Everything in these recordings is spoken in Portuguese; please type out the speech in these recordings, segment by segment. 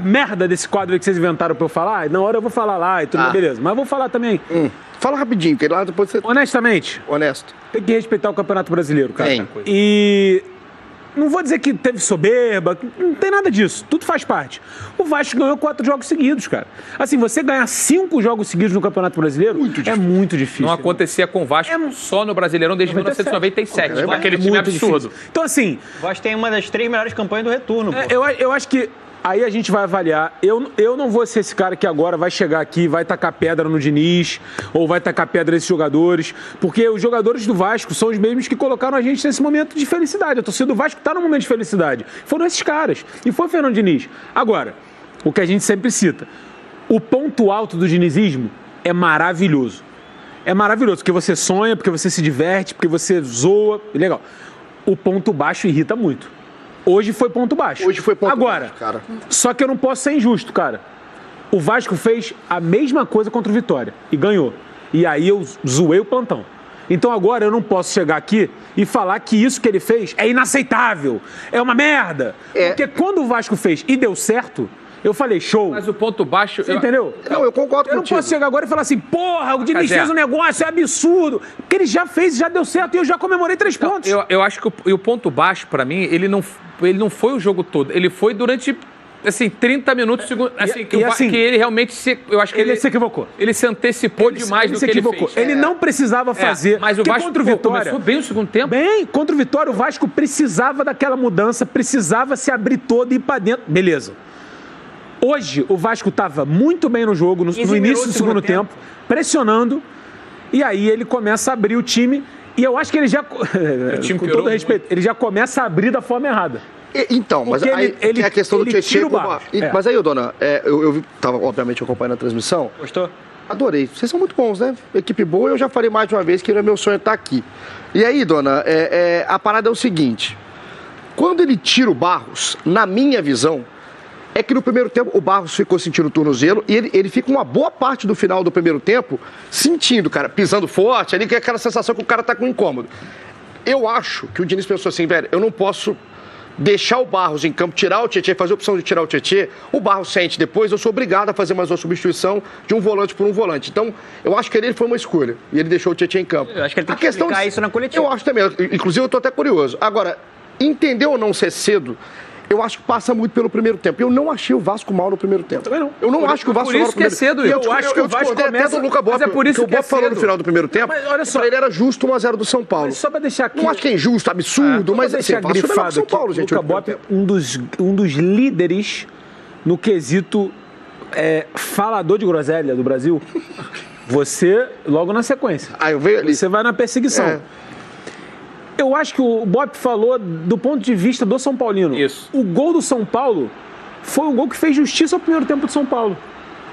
merda desse quadro aí que vocês inventaram pra eu falar, na hora eu vou falar lá e tudo, beleza. Mas eu vou falar também. Fala rapidinho, porque lá depois você... Honestamente, Honesto. tem que respeitar o Campeonato Brasileiro, cara. Tem. E não vou dizer que teve soberba, não tem nada disso. Tudo faz parte. O Vasco ganhou 4 jogos seguidos, cara. Assim, você ganhar 5 jogos seguidos no Campeonato Brasileiro é muito difícil. Não acontecia com o Vasco só no Brasileirão desde 1997. Aquele time absurdo. Difícil. Então, assim... O Vasco tem uma das 3 melhores campanhas do retorno. Eu acho que aí a gente vai avaliar. Eu não vou ser esse cara que agora vai chegar aqui, vai tacar pedra no Diniz, ou vai tacar pedra nesses jogadores, porque os jogadores do Vasco são os mesmos que colocaram a gente nesse momento de felicidade. A torcida do Vasco está num momento de felicidade. Foram esses caras. E foi o Fernando Diniz. Agora, o que a gente sempre cita, o ponto alto do dinizismo é maravilhoso. É maravilhoso, porque você sonha, porque você se diverte, porque você zoa. Legal. O ponto baixo irrita muito. Hoje foi ponto baixo. Hoje foi ponto Agora, baixo, cara. Só que eu não posso ser injusto, cara. O Vasco fez a mesma coisa contra o Vitória e ganhou. E aí eu zoei o plantão. Então agora eu não posso chegar aqui e falar que isso que ele fez é inaceitável, é uma merda. Porque quando o Vasco fez e deu certo, eu falei, show. Mas o ponto baixo... Você entendeu? Não, eu concordo Eu contigo. não posso chegar agora e falar assim, porra, o Diniz fez um negócio, é absurdo. Porque ele já fez, já deu certo e eu já comemorei 3 pontos. Eu acho que o ponto baixo, pra mim, ele não foi o jogo todo. Ele foi durante, assim, 30 minutos, assim, que ele realmente eu acho que ele se equivocou. Ele se antecipou demais do que ele fez. Ele não precisava fazer. Mas o Vasco contra o Vitória, começou bem o segundo tempo. Bem, contra o Vitória, o Vasco precisava daquela mudança, precisava se abrir todo e ir pra dentro. Beleza. Hoje, o Vasco estava muito bem no jogo, no início do segundo tempo, pressionando, e aí ele começa a abrir o time, e eu acho que ele já, com todo respeito, ele já começa a abrir da forma errada. Então, mas Porque aí ele tem a questão do Tietchan. Mas aí, dona, eu estava, obviamente, acompanhando a transmissão. Gostou? Adorei. Vocês são muito bons, né? Equipe boa, eu já falei mais de uma vez que era meu sonho estar aqui. E aí, dona, a parada é o seguinte. Quando ele tira o Barros, na minha visão, é que no primeiro tempo o Barros ficou sentindo o tornozelo e ele fica uma boa parte do final do primeiro tempo sentindo, cara, pisando forte, ali que é aquela sensação que o cara tá com incômodo. Eu acho que o Diniz pensou assim, velho, eu não posso deixar o Barros em campo, tirar o Tietchan, fazer a opção de tirar o Tietchan, o Barros sente depois, eu sou obrigado a fazer mais uma substituição de um volante por um volante. Então, eu acho que ele foi uma escolha e ele deixou o Tietchan em campo. Eu acho que ele tem que explicar isso na coletiva. Eu acho também, inclusive eu tô até curioso. Agora, entender ou não ser cedo, eu acho que passa muito pelo primeiro tempo. Eu não achei o Vasco mal no primeiro tempo. Também não. Eu não acho que o Vasco mal no primeiro tempo. Eu acho que o Vasco começa... até do Luca Bob, mas é por isso que o Bob falou cedo. no final do primeiro tempo. Mas olha só, ele era justo 1-0 do São Paulo. Mas só pra deixar aqui... Não acho que é injusto, absurdo, mas assim, deixar grifado São Paulo, gente. Luca Bob, um dos líderes no quesito falador de groselha do Brasil. Você, logo na sequência. Eu vejo ali. Você vai na perseguição. Eu acho que o Bob falou do ponto de vista do São Paulino. Isso. O gol do São Paulo foi um gol que fez justiça ao primeiro tempo do São Paulo.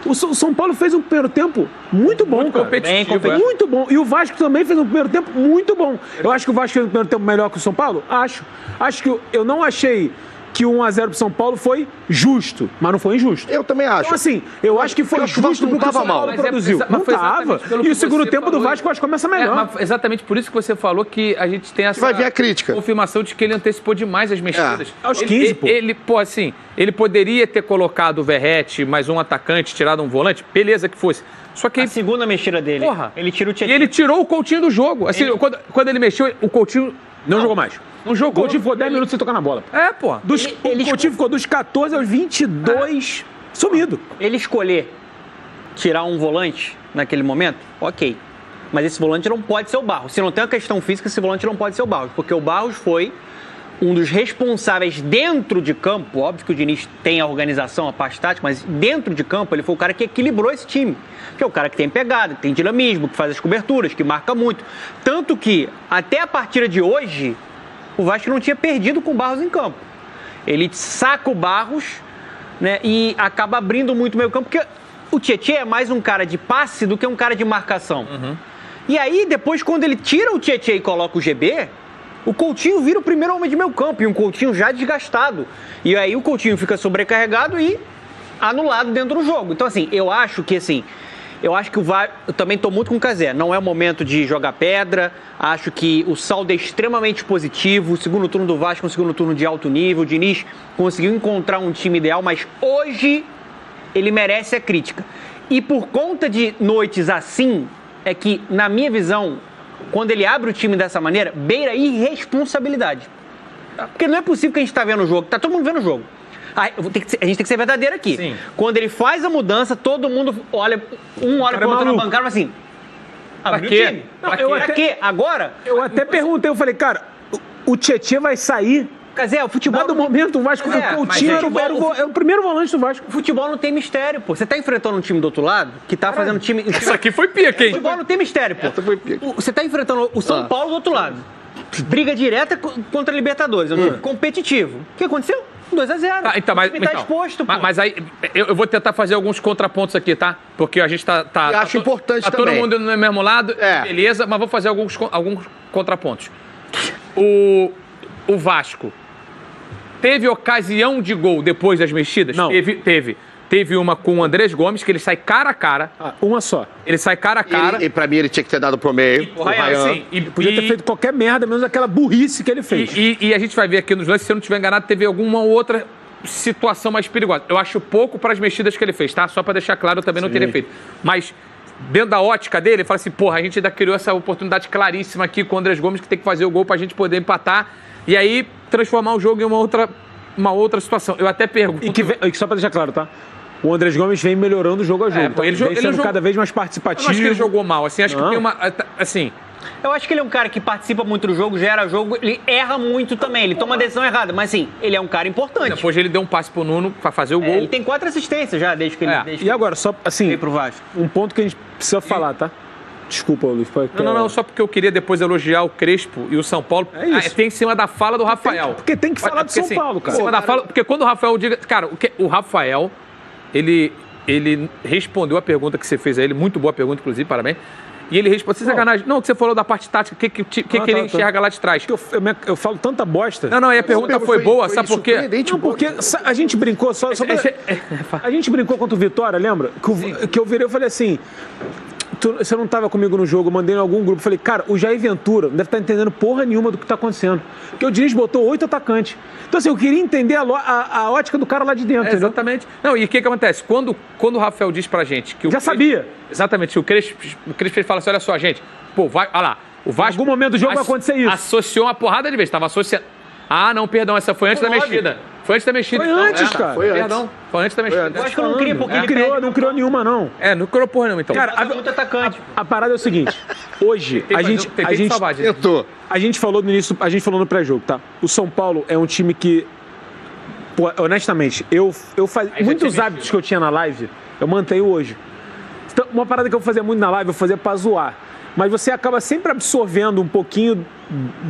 O São Paulo fez um primeiro tempo muito bom, muito cara. competitivo, Muito bom. E o Vasco também fez um primeiro tempo muito bom. Eu acho que o Vasco fez um primeiro tempo melhor que o São Paulo? Acho. Acho que eu não achei que o 1-0 pro São Paulo foi justo, mas não foi injusto. Eu também acho. Então, assim, eu acho que foi justo pro que o São Paulo produziu. Não tava. E o segundo tempo do Vasco, eu acho que começa melhor. Mas exatamente por isso que você falou que a gente tem essa vai vir a crítica. confirmação de que ele antecipou demais as mexidas. Aos 15, pô. Ele poderia ter colocado o Verratti, mais um atacante, tirado um volante, beleza que fosse. Só que A segunda mexida dele, ele tira o Tietchan. E ele tirou o Coutinho do jogo. Assim, quando ele mexeu, o Coutinho não jogou mais. Não jogou. O Coutinho ficou 10 minutos sem tocar na bola. Pô. O Coutinho ficou dos 14 aos 22 sumido. Ele escolher tirar um volante naquele momento, ok. Mas esse volante não pode ser o Barros. Se não tem uma questão física, esse volante não pode ser o Barros. Porque o Barros foi um dos responsáveis dentro de campo. Óbvio que o Diniz tem a organização, a parte tática, mas dentro de campo ele foi o cara que equilibrou esse time. Que é o cara que tem pegada, que tem dinamismo, que faz as coberturas, que marca muito. Tanto que, até a partida de hoje, o Vasco não tinha perdido com o Barros em campo. Ele saca o Barros, né, e acaba abrindo muito o meio campo, porque o Tietchan é mais um cara de passe do que um cara de marcação. E aí, depois, quando ele tira o Tietchan e coloca o GB, o Coutinho vira o primeiro homem de meio campo, e um Coutinho já desgastado. E aí o Coutinho fica sobrecarregado e anulado dentro do jogo. Então, assim, eu acho que, assim, Eu acho que eu também estou muito com o Cazé. Não é o momento de jogar pedra. Acho que o saldo é extremamente positivo. O segundo turno do Vasco é um segundo turno de alto nível. O Diniz conseguiu encontrar um time ideal, mas hoje ele merece a crítica. E por conta de noites assim, é que, na minha visão, quando ele abre o time dessa maneira, beira irresponsabilidade. Porque não é possível que a gente está vendo o jogo. Tá todo mundo vendo o jogo. A gente tem que ser verdadeiro aqui. Sim. Quando ele faz a mudança, todo mundo olha pro outro na bancada e fala assim... Pra quê? Pra quê? Agora? Eu até perguntei, eu falei, cara, o Tietchan vai sair... Cazé, o futebol... Dado momento, o Vasco... o time era o primeiro volante do Vasco. O futebol não tem mistério, pô. Você tá enfrentando um time do outro lado, que tá fazendo time... Essa aqui foi pica, hein? O futebol não tem mistério, pô. Essa foi pica. Você tá enfrentando o São Paulo do outro lado. Briga direta contra a Libertadores. Competitivo. O que aconteceu? 2-0. Então, mas, Ele tá exposto, pô. Mas aí, eu vou tentar fazer alguns contrapontos aqui, tá? Porque a gente tá acho importante tá também. todo mundo no mesmo lado, beleza, mas vou fazer alguns contrapontos. O Vasco teve ocasião de gol depois das mexidas? Não. Teve uma com o Andrés Gomes, que ele sai cara a cara. Uma só. Ele sai cara a cara. E pra mim ele tinha que ter dado pro meio. O Ryan, sim. Podia ter feito qualquer merda, menos aquela burrice que ele fez. E a gente vai ver aqui nos lances, se eu não estiver enganado, teve alguma outra situação mais perigosa. Eu acho pouco para as mexidas que ele fez, tá? Só para deixar claro, eu também não teria feito. Mas dentro da ótica dele, ele fala assim, porra, a gente ainda criou essa oportunidade claríssima aqui com o Andrés Gomes, que tem que fazer o gol pra gente poder empatar e aí transformar o jogo em uma outra situação. Eu até pergunto... E só pra deixar claro, tá? O Andrés Gomes vem melhorando jogo a jogo. Ele sendo jogou cada vez mais participativo. Eu não acho que ele jogou mal, assim, acho que tem uma... Assim... Eu acho que ele é um cara que participa muito do jogo, gera jogo, ele erra muito também, ele toma a decisão errada, mas assim, ele é um cara importante. Depois ele deu um passe pro Nuno pra fazer o gol. Ele tem 4 assistências já, desde que ele E agora, só assim, veio pro Vasco. Um ponto que a gente precisa falar, tá? Desculpa, Luiz. Não, só porque eu queria depois elogiar o Crespo e o São Paulo. É isso. Tem em cima da fala do Rafael. Porque tem que falar do São Paulo, cara. Em cima da fala, porque quando o Rafael diga... Cara, o Rafael, ele respondeu a pergunta que você fez a ele, muito boa pergunta, inclusive, parabéns. E ele respondeu, sem sacanagem. Não, o que você falou da parte tática, o que ele enxerga lá de trás. Eu falo tanta bosta. Não, e a pergunta foi boa, sabe por quê? Não, porque a gente brincou a gente brincou contra o Vitória, lembra? Que eu virei e falei assim... Você não estava comigo no jogo, eu mandei em algum grupo, falei, cara, o Jair Ventura não deve estar entendendo porra nenhuma do que está acontecendo. Porque o Diniz botou 8 atacantes. Então, assim, eu queria entender a ótica do cara lá de dentro. Exatamente. Não, e o que acontece? Quando o Rafael diz pra gente que Já sabia. Exatamente. O Crespo fala assim, olha só, gente, pô, vai, olha lá, o Vasco... Em algum momento do jogo vai acontecer isso. Associou uma porrada de vezes, estava associando... Ah, não, perdão, essa foi antes da mexida. Foi antes da mexida. Foi antes, cara. Perdão, foi antes da mexida. Eu acho que eu não queria, porque ele não criou nenhuma, não. Não criou porra nenhuma, então. Cara, muito atacante. A parada é o seguinte, hoje, a gente falou no início, a gente falou no pré-jogo, tá? O São Paulo é um time que, pô, honestamente, muitos hábitos que eu tinha na live, eu mantenho hoje. Então, uma parada que eu fazia muito na live, eu fazia pra zoar. Mas você acaba sempre absorvendo um pouquinho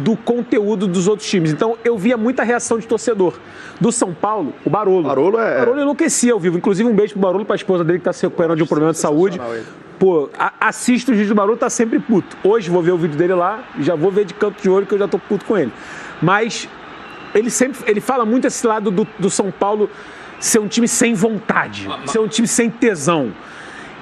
do conteúdo dos outros times. Então, eu via muita reação de torcedor. Do São Paulo, o Barolo. O Barolo enlouquecia ao vivo. Inclusive, um beijo pro Barolo, pra esposa dele que tá se recuperando de um problema de saúde. Pô, assista os vídeos do Barolo, tá sempre puto. Hoje vou ver o vídeo dele lá, já vou ver de canto de olho que eu já tô puto com ele. Mas ele fala muito esse lado do São Paulo ser um time sem vontade, ser um time sem tesão.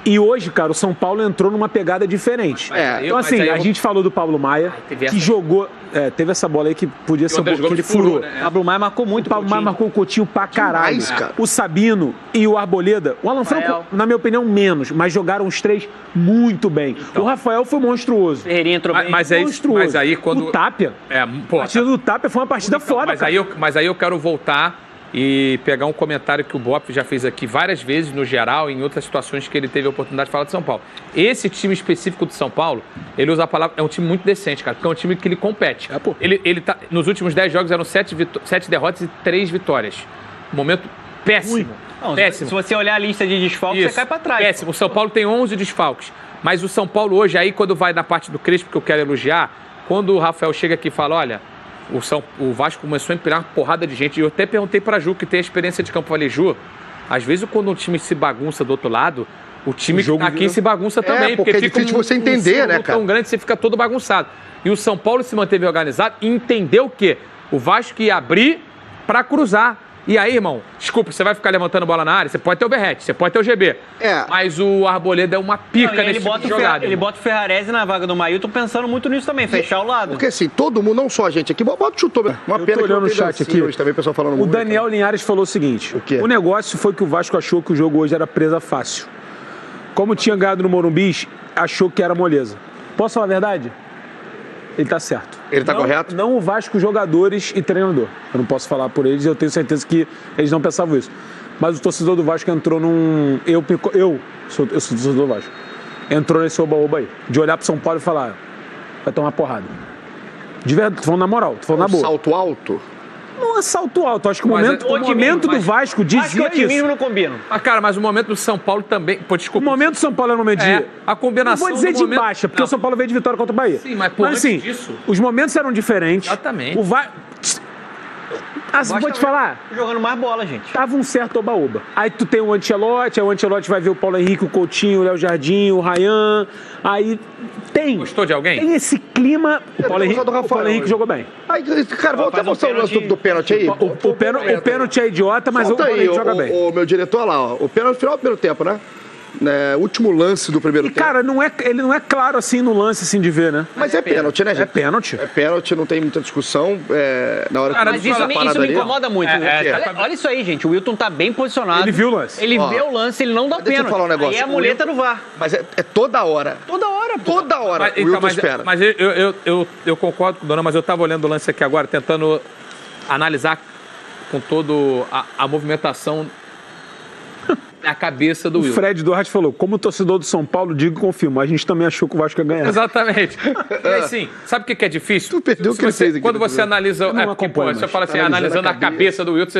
E hoje, cara, o São Paulo entrou numa pegada diferente. Então, assim, a gente falou do Pablo Maia, que jogou... teve essa bola aí que podia ser um pouquinho, ele furou. O Pablo Maia marcou muito. O Pablo Maia marcou o Coutinho pra caralho. O Sabino e o Arboleda. O Alan Franco, na minha opinião, menos, mas jogaram os três muito bem. Então, o Rafael foi monstruoso. Ferreirinha entrou bem. Mas aí quando... O Tapia. A partida do Tapia foi uma partida foda, mas aí eu quero voltar e pegar um comentário que o Bop já fez aqui várias vezes, no geral, em outras situações que ele teve a oportunidade de falar de São Paulo. Esse time específico do São Paulo, ele usa a palavra... É um time muito decente, cara, porque é um time que ele compete. Ele tá, nos últimos 10 jogos eram 7 derrotas e 3 vitórias. Um momento péssimo. Péssimo. Se você olhar a lista de desfalques, você cai pra trás. Péssimo. O São Paulo tem 11 desfalques. Mas o São Paulo hoje, aí quando vai na parte do Crespo, que eu quero elogiar, quando o Rafael chega aqui e fala, olha... O Vasco começou a empinar uma porrada de gente. E eu até perguntei pra Ju, que tem a experiência de campo. Falei, Ju, às vezes quando um time se bagunça do outro lado, o time aqui se bagunça também. Porque é difícil de você entender, né, cara? Tão grande, você fica todo bagunçado. E o São Paulo se manteve organizado e entendeu que o Vasco ia abrir pra cruzar. E aí, irmão, desculpa, você vai ficar levantando bola na área, você pode ter o Berrete, você pode ter o GB. Mas o Arboleda é uma pica nesse tipo de jogada. Ele bota o Ferrarese na vaga do Mailton pensando muito nisso também, fechar o lado. Porque assim, todo mundo, não só a gente aqui, bota o chutou. Uma pena que olhando o chat aqui. Hoje também, o pessoal falando O muito, Daniel Linhares falou o seguinte: O quê? o negócio foi que o Vasco achou que o jogo hoje era presa fácil. Como tinha ganhado no Morumbi, achou que era moleza. Posso falar a verdade? Ele tá certo. Ele tá correto? Não o Vasco, jogadores e treinador. Eu não posso falar por eles, eu tenho certeza que eles não pensavam isso. Mas o torcedor do Vasco entrou num... Eu sou torcedor do Vasco. Entrou nesse oba-oba aí. De olhar pro São Paulo e falar, vai tomar porrada. De verdade, tô falando na moral, tô falando na boa. Salto alto? Não é salto alto, acho que o Mas momento do Vasco dizia Acho que o otimismo isso. não combina. Mas, cara, mas o momento do São Paulo também... Pô, O desculpa. momento do São Paulo era um momento de... A combinação Não vou dizer do de momento... baixa, porque Não. o São Paulo veio de vitória contra o Bahia. Sim, mas, pô, antes assim, disso- os momentos eram diferentes. Exatamente. O Vasco... vou te falar, Jogando mais bola, gente. tava um certo oba-oba. Aí tu tem o Ancelotti, aí o Ancelotti vai ver o Paulo Henrique, o Coutinho, o Léo Jardim, o Ryan. Aí tem... Gostou de alguém? Tem esse clima... O Paulo Henrique jogou bem. Aí, cara, vamos até mostrar o lance do pênalti aí. O pênalti é idiota, mas o Solta Paulo aí, Henrique joga bem. o meu diretor lá, ó. O pênalti no final do primeiro tempo, né? Último lance do primeiro E, tempo. cara, ele não é claro assim no lance assim de ver, né? Mas é pênalti, né, gente? É pênalti. É pênalti, não tem muita discussão. Na hora Cara, que Mas isso me incomoda muito. Olha isso aí, gente. O Wilton tá bem posicionado. Ele viu o lance. Ele vê o lance, ele não dá deixa eu pênalti. falar um negócio. Aí é a muleta no VAR. Mas é toda hora. Toda hora, pô. Toda hora o Wilton espera. Mas eu concordo com o Dona, mas eu estava olhando o lance aqui agora, tentando analisar com toda a movimentação na cabeça do O Wilton. Fred Duarte falou, como torcedor do São Paulo, digo e confirmo, a gente também achou que o Vasco ia ganhar. Exatamente. E assim, sabe o que é difícil? Tu perdeu o que ele fez aqui Quando no você programa. analisa... Eu não porque, acompanho pô, se eu mais. falo assim, Analisando analisando a a cabeça do Wilton, você